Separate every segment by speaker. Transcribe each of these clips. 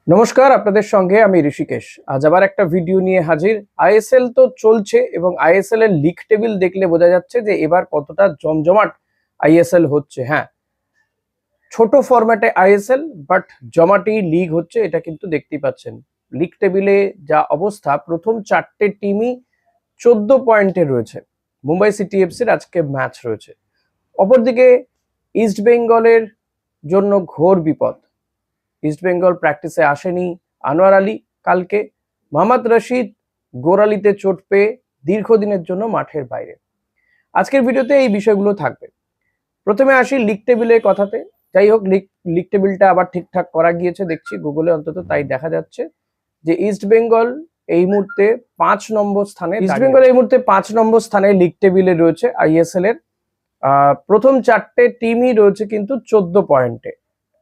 Speaker 1: নমস্কার, আপনাদের সঙ্গে আমি ঋষিকেশ। আজ আবার একটা ভিডিও নিয়ে হাজির। আইএসএল তো চলছে এবং আইএসএল এর লিগ টেবিল দেখলে বোঝা যাচ্ছে যে এবার কতটা জমজমাট আইএসএল হচ্ছে। হ্যাঁ, ছোট ফরম্যাটে আইএসএল, বাট জমাটি লিগ হচ্ছে, এটা কিন্তু দেখতেই পাচ্ছেন। লিগ টেবিলে যা অবস্থা, প্রথম চারটে টিমই 14 পয়েন্টে রয়েছে। মুম্বাই সিটি এফসির আজকে ম্যাচ রয়েছে। অপরদিকে ইস্ট বেঙ্গলের জন্য ঘোর বিপদ। ইস্ট বেঙ্গল প্র্যাকটিসে আসেনি আনোয়ার আলী কালকে। মোহাম্মদ রশিদ গোড়ালিতে চোট পেয়ে দীর্ঘদিনের জন্য মাঠের বাইরে। আজকের ভিডিওতে এই বিষয়গুলো থাকবে। প্রথমে আসি লিগ টেবিলের কথাতে। যাই হোক, লিগ টেবিলটা আবার ঠিকঠাক করা গিয়েছে দেখছি, গুগলে অন্তত তাই দেখা যাচ্ছে যে ইস্ট বেঙ্গল এই মুহূর্তে 5 নম্বর স্থানে। ইস্ট বেঙ্গল এই মুহূর্তে 5 নম্বর স্থানে লিগ টেবিলে রয়েছে আইএসএল এর। প্রথম চারটে টিমই রয়েছে কিন্তু 14 পয়েন্টে।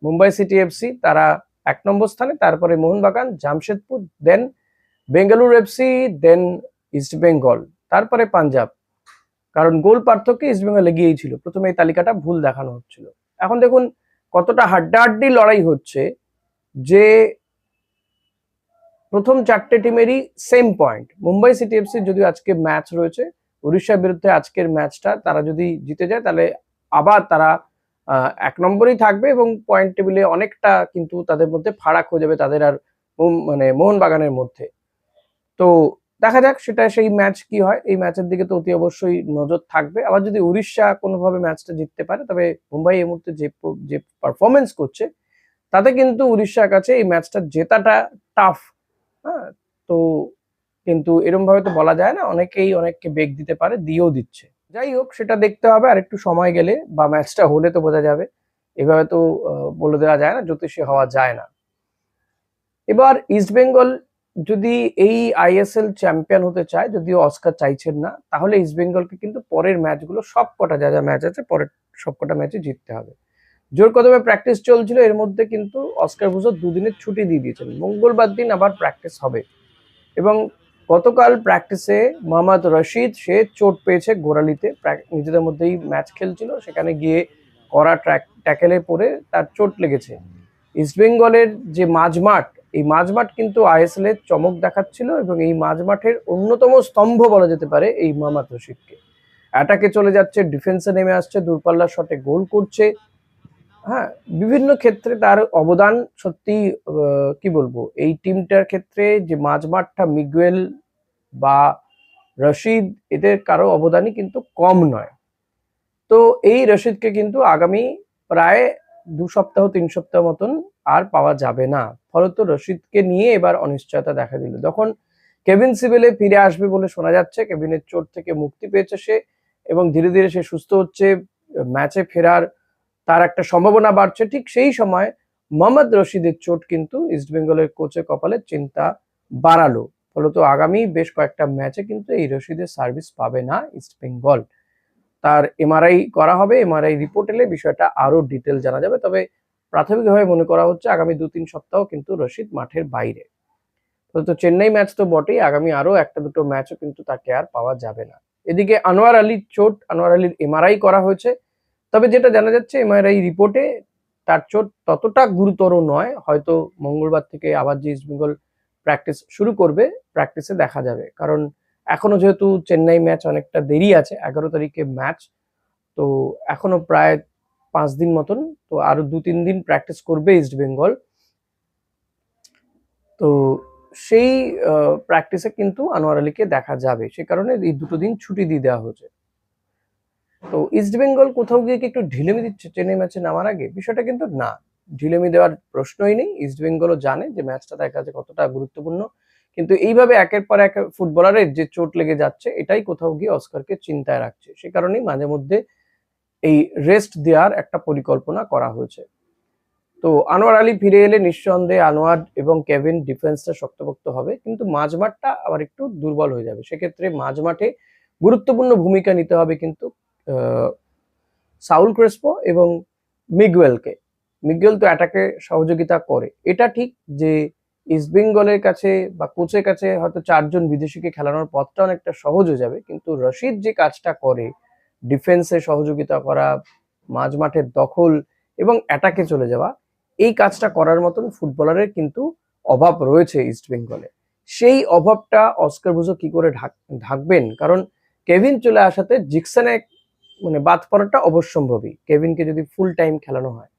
Speaker 1: মুম্বাই সিটি এফসি তারা 1 নম্বর স্থানে, তারপরে মোহনবাগান, জামশেদপুর, দেন বেঙ্গালুরু এফসি, দেন ইস্ট বেঙ্গল, তারপরে পাঞ্জাব। কারণ গোল পার্থক্যে ইস্ট বেঙ্গল এগিয়েই ছিল। প্রথমে এই তালিকাটা ভুল দেখানো হচ্ছিল। এখন দেখুন কতটা হাড্ডাহাড্ডি লড়াই হচ্ছে, যে প্রথম চারটে টিমেরই same point. Mumbai city FC যদিও আজকে ম্যাচ রয়েছে উড়িষ্যার বিরুদ্ধে, আজকের ম্যাচটা তারা যদি জিতে যায় তাহলে আবার তারা 1 নম্বরেই থাকবে এবং পয়েন্ট টেবিলে অনেকটা কিন্তু তাদের মধ্যে ফারাক হয়ে যাবে তাদের আর মোহনবাগানের মধ্যে। তো দেখা যাক সেটা সেই ম্যাচ কি হয়। এই ম্যাচের দিকে তো অতি অবশ্যই নজর থাকবে। আবার যদি উড়িষ্যা কোনোভাবে ম্যাচটা জিততে পারে, তবে মুম্বাই এই মুহূর্তে যে পারফরমেন্স করছে তাতে কিন্তু উড়িষ্যার কাছে এই ম্যাচটা জেতাটা টাফ। হ্যাঁ, তো কিন্তু এরকম ভাবে তো বলা যায় না, অনেকেই অনেককে বেগ দিতে পারে, দিয়েও দিচ্ছে। যাই হোক, সেটা দেখতে হবে আর একটু সময় গেলে, বা ম্যাচটা হলে তো বোঝা যাবে। এভাবে তো বলে দেওয়া যায় না, জ্যোতিষী হওয়া যায় না। এবার ইস্ট বেঙ্গল যদি এই আইএসএল চ্যাম্পিয়ন হতে চায়, যদিও অস্কার চাইছেন না, তাহলে ইস্ট বেঙ্গলকে কিন্তু পরের ম্যাচগুলো সবকটা যা যা ম্যাচ আছে পরের সবকটা ম্যাচে জিততে হবে। জোর কদমে প্র্যাকটিস চলছিল, এর মধ্যে কিন্তু অস্কার ভুজো 2 দিনের ছুটি দিয়ে দিয়েছেন। মঙ্গলবার দিন আবার প্র্যাকটিস হবে। এবং গতকাল প্র্যাকটিসে মোহাম্মদ রশিদ সে চোট পেয়েছে গোড়ালিতে। নিজেদের মধ্যেই ম্যাচ খেলছিল, সেখানে গিয়ে কড়া ট্যাকেলে পড়ে তার চোট লেগেছে। ইস্টবেঙ্গলের যে মাঝমাঠ, এই মাঝমাঠ কিন্তু আইএসএল এর চমক দেখাচ্ছিল এবং এই মাঝমাঠের অন্যতম স্তম্ভ বলা যেতে পারে এই মোহাম্মদ রশিদকে। অ্যাটাকে চলে যাচ্ছে, ডিফেন্সে নেমে আসছে, দূরপাল্লার শটে গোল করছে। হ্যাঁ, বিভিন্ন ক্ষেত্রে তার অবদান সত্যি কি বলবো, এই টিমটার ক্ষেত্রে যে মাঝমাঠটা মিগুয়েল বা রশিদ, এদের কারো অবদানই কিন্তু কম নয়। তো এই রশিদকে কিন্তু আগামী প্রায় 2 সপ্তাহ 3 সপ্তাহ মতন আর পাওয়া যাবে না। ফলত রশিদকে নিয়ে এবার অনিশ্চয়তা দেখা দিল। যখন কেভিন সিবেলে ফিরে আসবে বলে শোনা যাচ্ছে, কেভিনের চোট থেকে মুক্তি পেয়েছে সে এবং ধীরে ধীরে সে সুস্থ হচ্ছে, ম্যাচে ফেরার তার একটা সম্ভাবনা বাড়ছে, ঠিক সেই সময় মোহাম্মদ রশিদের চোট কিন্তু ইস্টবেঙ্গলের কোচের কপালে চিন্তা বাড়ালো। ফলত আগামী বেশ কয়েকটা ম্যাচে কিন্তু এই রশিদের সার্ভিস পাবে না ইস্টবেঙ্গল। তার এমআরআই করা হবে, এমআরআই রিপোর্ট এলে বিষয়টা আরো ডিটেল জানা যাবে। তবে প্রাথমিকভাবে মনে করা হচ্ছে আগামী 2-3 সপ্তাহ কিন্তু রশিদ মাঠের বাইরে। তো চেন্নাই ম্যাচ তো বটেই, আগামী আরো একটা দুটো ম্যাচও কিন্তু তাকে আর পাওয়া যাবে না। এদিকে আনোয়ার আলীর চোট, আনোয়ার আলীর এমআরআই করা হয়েছে। তবে যেটা জানা যাচ্ছে এমআরআই রিপোর্টে তার চোট ততটা গুরুতর নয়। হয়তো মঙ্গলবার থেকে আবার যে ইস্টবেঙ্গল প্র্যাকটিস শুরু করবে, প্র্যাকটিসে দেখা যাবে। কারণ এখনো যেহেতু চেন্নাই ম্যাচ অনেকটা দেরি আছে, 11 তারিখে ম্যাচ, তো এখনো প্রায় 5 দিন মতন, তো আরো 2-3 দিন প্র্যাকটিস করবে ইস্টবেঙ্গল। তো সেই প্র্যাকটিসে কিন্তু আনোয়ার আলীকে দেখা যাবে, সে কারণে এই 2 দিন ছুটি দিয়ে দেওয়া হয়েছে। তো ইস্টবেঙ্গল কোথাও গিয়ে কি একটু ঢিলেমি দিচ্ছে চেন্নাই ম্যাচে নামার আগে? বিষয়টা কিন্তু না, ঢিলেমি দেওয়ার প্রশ্নই নেই। ইস্টবেঙ্গলও জানে যে ম্যাচটা তার কাছে কতটা গুরুত্বপূর্ণ, কিন্তু এইভাবে একের পর এক ফুটবলারের যে চোট লেগে যাচ্ছে, এটাই কোথাও গিয়ে অস্কারকে চিন্তায় রাখছে। সে কারণেই মাঝে মধ্যে এই রেস্ট দেওয়ার একটা পরিকল্পনা করা হয়েছে। তো আনোয়ার আলী ফিরে এলে নিঃসন্দেহে আনোয়ার এবং কেভিন ডিফেন্সটা শক্তপোক্ত হবে, কিন্তু মাঝমাঠটা আবার একটু দুর্বল হয়ে যাবে। সেক্ষেত্রে মাঝমাঠে গুরুত্বপূর্ণ ভূমিকা নিতে হবে কিন্তু সাউল ক্রেসপো এবং মিগুয়েলকে। মিগুয়েল তো অ্যাটাকে সহযোগিতা করে, এটা ঠিক যে ইস্টবেঙ্গলের কাছে বা কোচের কাছে হয়তো 4 জন বিদেশিকে খেলানোর পথটা অনেকটা সহজ হয়ে যাবে, কিন্তু রশিদ যে কাজটা করে, ডিফেন্সে সহযোগিতা করা, মাঝমাঠের দখল এবং অ্যাটাকে চলে যাওয়া, এই কাজটা করার মতন ফুটবলারের কিন্তু অভাব রয়েছে ইস্ট বেঙ্গলে, সেই অভাবটা অস্কার ব্রুজো কি করে ঢাকবেন? কারণ কেভিন চলে আসাতে জিকসনে মানে বাদ পড়াটা অবশ্যম্ভাবী। কেভিনকে যদি ফুল টাইম খেলানো হয়,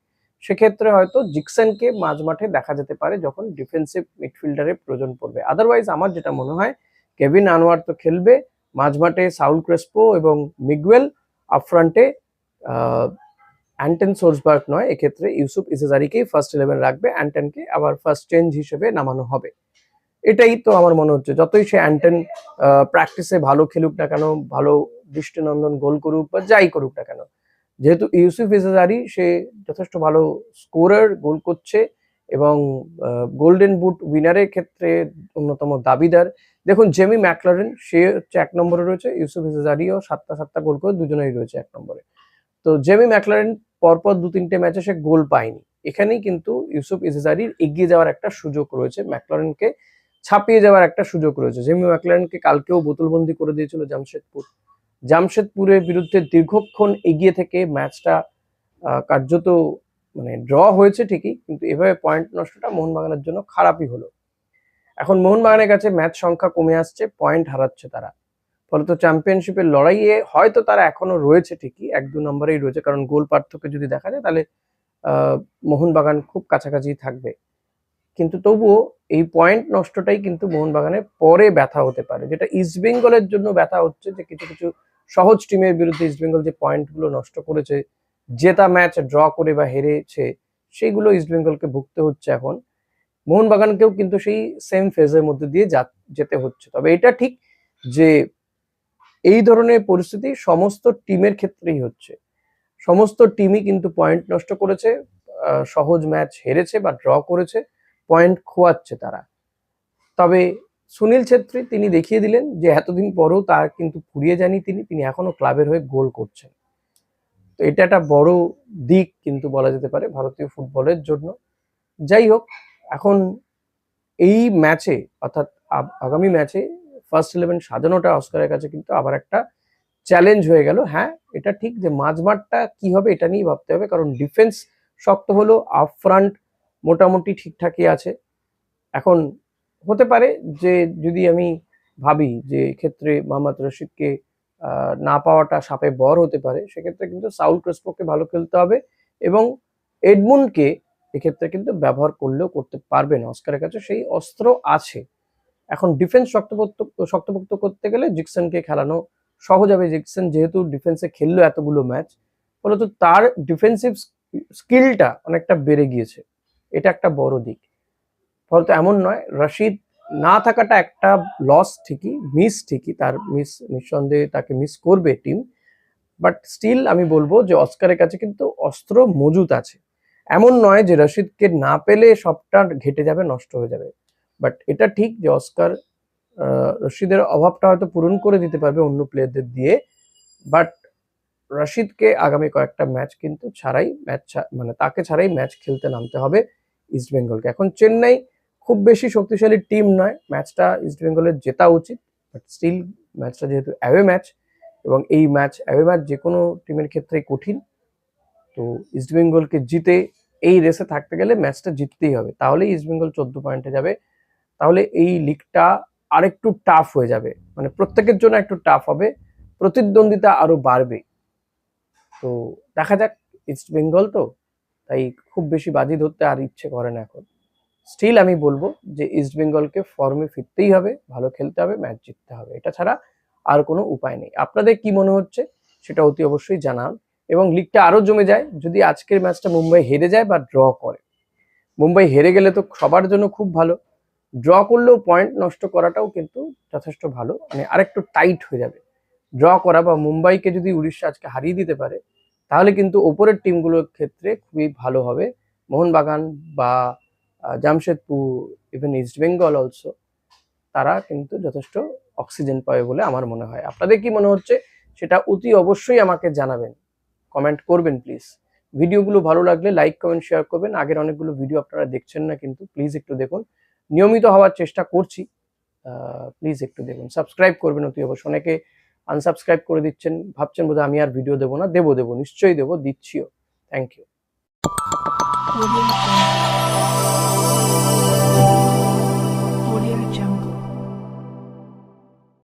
Speaker 1: সেক্ষেত্রে হয়তো জিকসনকে মাঝ মাঠে দেখা যেতে পারে যখন ডিফেন্সিভ মিডফিল্ডারের প্রয়োজন পড়বে। আদারওয়াইজ আমার যেটা মনে হয়, কেভিন আনোয়ার তো খেলবে, মাঝ মাঠে সাউল ক্রেসপো এবং মিগুয়েল, আপফ্রন্টে অ্যান্টন সোর্সবার্গ নয়, এক্ষেত্রে ইউসুফ ইসেজারিকেই ফার্স্ট 11 রাখবে, অ্যান্টনকে আবার ফার্স্ট চেঞ্জ হিসেবে নামানো হবে। এটাই তো আমার মনে হচ্ছে। যতই সে অ্যান্টন প্র্যাকটিসে ভালো খেলুক না কেন, ভালো দৃষ্টিনন্দন গোল করুক বা যাই করুক না কেন, যেহেতু ইউসুফ ইসেজারি সে যথেষ্ট ভালো স্কোরার, গোল করছে এবং গোল্ডেন বুট উইনারের ক্ষেত্রে অন্যতম দাবিদার। দেখুন জেমি ম্যাকলারেন, সে হচ্ছে 1 নম্বরে রয়েছে, ইউসুফ ইসেজারিও 7টা গোল করে, দুজনেই রয়েছে 1 নম্বরে। তো জেমি ম্যাকলারেন পরপর 2-3টে ম্যাচে সে গোল পায়নি, এখানেই কিন্তু ইউসুফ ইসেজারির এগিয়ে যাওয়ার একটা সুযোগ রয়েছে, ম্যাকলারেনকে ছাপিয়ে যাওয়ার একটা সুযোগ রয়েছে। জেমি ম্যাকলারেনকে কালকেও বোতলবন্দি করে দিয়েছিল জামশেদপুরের বিরুদ্ধে দীর্ঘক্ষণ এগিয়ে থেকে ম্যাচটা কার্যত মানে ড্র হয়েছে ঠিকই, কিন্তু এভাবে পয়েন্ট নষ্টটা মোহনবাগানের জন্য খারাপই হলো। এখন মোহনবাগানের কাছে ম্যাচ সংখ্যা কমে আসছে, পয়েন্ট হারাচ্ছে তারা, ফলত চ্যাম্পিয়নশিপের লড়াইয়ে হয়তো তারা এখনো রয়েছে ঠিকই, 1-2 নম্বরেই রয়েছে, কারণ গোল পার্থক্য যদি দেখা যায় তাহলে মোহনবাগান খুব কাছাকাছি থাকবে। কিন্তু তবুও এই পয়েন্ট নষ্টটাই কিন্তু মোহনবাগানের পরে ব্যথা হতে পারে, যেটা ইস্টবেঙ্গলের জন্য ব্যথা হচ্ছে, যে কিছু কিছু সহজ টিমের বিরুদ্ধে ইস্টবেঙ্গল যে পয়েন্টগুলো নষ্ট করেছে, জেতা ম্যাচ ড্র করে বা হেরেছে, সেইগুলো ইস্টবেঙ্গলকে ভুগতে হচ্ছে এখন। মোহনবাগানকেও কিন্তু সেই সেম ফেজের মধ্যে দিয়ে যেতে হচ্ছে। তবে এটা ঠিক যে এই ধরনের পরিস্থিতি সমস্ত টিমের ক্ষেত্রেই হচ্ছে, সমস্ত টিমই কিন্তু পয়েন্ট নষ্ট করেছে, সহজ ম্যাচ হেরেছে বা ড্র করেছে, পয়েন্ট খোয়াচ্ছে তারা। তবে সুনীল ছেত্রী তিনি দেখিয়ে দিলেন যে এতদিন পরেও তার কিন্তু ফুরিয়ে যায়নি, তিনি এখনো ক্লাবের হয়ে গোল করছেন। তো এটা একটা বড় দিক কিন্তু বলা যেতে পারে ভারতীয় ফুটবলের জন্য। যাই হোক, এখন এই ম্যাচে অর্থাৎ আগামী ম্যাচে ফার্স্ট 11 সাজানোটা অস্কারের কাছে কিন্তু আবার একটা চ্যালেঞ্জ হয়ে গেল। হ্যাঁ, এটা ঠিক যে মাঝমাঠটা কি হবে এটা নিয়েই ভাবতে হবে, কারণ ডিফেন্স শক্ত হলো, আপ ফ্রন্ট মোটামুটি ঠিকঠাকই আছে। এখন হতে পারে যে যদি আমি ভাবি যে এক্ষেত্রে মোহাম্মদ রশিদকে না পাওয়াটা সাপে বর হতে পারে, সেক্ষেত্রে কিন্তু সাউল ক্রেসপোকে ভালো খেলতে হবে এবং এডমুন্ডকে এক্ষেত্রে কিন্তু ব্যবহার করলেও করতে পারবেন, অস্কারের কাছে সেই অস্ত্র আছে। এখন ডিফেন্স শক্তপোক্ত করতে গেলে জিকসনকে খেলানো সহজ হবে। জিকসন যেহেতু ডিফেন্সে খেললো এতগুলো ম্যাচ, ফলত তার ডিফেন্সিভ স্কিলটা অনেকটা বেড়ে গিয়েছে, এটা একটা বড় দিক। ফলত এমন নয়, রশিদ না থাকাটা একটা লস ঠিকই, মিস ঠিকই, তার মিস নিঃসন্দেহে তাকে মিস করবে টিম, বাট স্টিল আমি বলবো যে অস্কারের কাছে কিন্তু অস্ত্র মজুত আছে। এমন নয় যে রশিদকে না পেলে সবটা ঘেটে যাবে, নষ্ট হয়ে যাবে, বাট এটা ঠিক যে অস্কার রশিদের অভাবটা হয়তো পূরণ করে দিতে পারবে অন্য প্লেয়ারদের দিয়ে, বাট রশিদকে আগামী কয়েকটা ম্যাচ কিন্তু মানে তাকে ছাড়াই ম্যাচ খেলতে নামতে হবে ইস্টবেঙ্গলকে। এখন চেন্নাই খুব বেশি শক্তিশালী টিম নয়, ম্যাচটা ইস্টবেঙ্গলের জেতা উচিত, বাট স্টিল ম্যাচটা যেহেতু অ্যাওয়ে ম্যাচ এবং এই অ্যাওয়ে ম্যাচ যে কোনো টিমের ক্ষেত্রেই কঠিন, তো ইস্টবেঙ্গলকে জিতে এই রেসে থাকতে গেলে ম্যাচটা জিততেই হবে, তাহলেই ইস্টবেঙ্গল 14 পয়েন্টে যাবে, তাহলে এই লিগটা আরেকটু টাফ হয়ে যাবে, মানে প্রত্যেকের জন্য একটু টাফ হবে, প্রতিদ্বন্দ্বিতা আরো বাড়বে। তো দেখা যাক, ইস্ট বেঙ্গল তো, তাই খুব বেশি বাজি ধরতে আর ইচ্ছে করে না এখন। স্টিল আমি বলবো যে ইস্ট বেঙ্গলকে ফর্মে ফিরতেই হবে, ভালো খেলতে হবে, ম্যাচ জিততে হবে, এটা ছাড়া আর কোনো উপায় নেই। আপনাদের কি মনে হচ্ছে সেটা অতি অবশ্যই জানান, এবং লিগটা আরো জমে যায় যদি আজকের ম্যাচটা মুম্বাই হেরে যায় বা ড্র করে। মুম্বাই হেরে গেলে তো সবার জন্য খুব ভালো, ড্র করলেও পয়েন্ট নষ্ট করাটাও কিন্তু যথেষ্ট ভালো, মানে আরেকটু টাইট হয়ে যাবে। ড্র করা বা মুম্বাইকে যদি উড়িষ্যা আজকে হারিয়ে দিতে পারে, তাহলে কিন্তু ওপরের টিমগুলোর ক্ষেত্রে খুবই ভালো হবে। মোহনবাগান বা Jamshedpur, even east Bengal also, তারা কিন্তু যথেষ্ট অক্সিজেন পাবে বলে আমার মনে হয়। আপনাদের কি মনে হচ্ছে সেটা অতি অবশ্যই আমাকে জানাবেন, কমেন্ট করবেন প্লিজ। ভিডিওগুলো ভালো লাগলে লাইক কমেন্ট শেয়ার করবেন। আগের অনেকগুলো ভিডিও আপনারা দেখছেন না, কিন্তু প্লিজ একটু দেখুন, নিয়মিত হওয়ার চেষ্টা করছি, প্লিজ একটু দেখুন, সাবস্ক্রাইব করবেন অতি অবশ্যই। অনেকে আনসাবস্ক্রাইব করে দিচ্ছেন, ভাবছেন বোধহয় আমি আর ভিডিও দেবো না, দেবো নিশ্চয়ই দেবো, দিচ্ছিও। Thank you.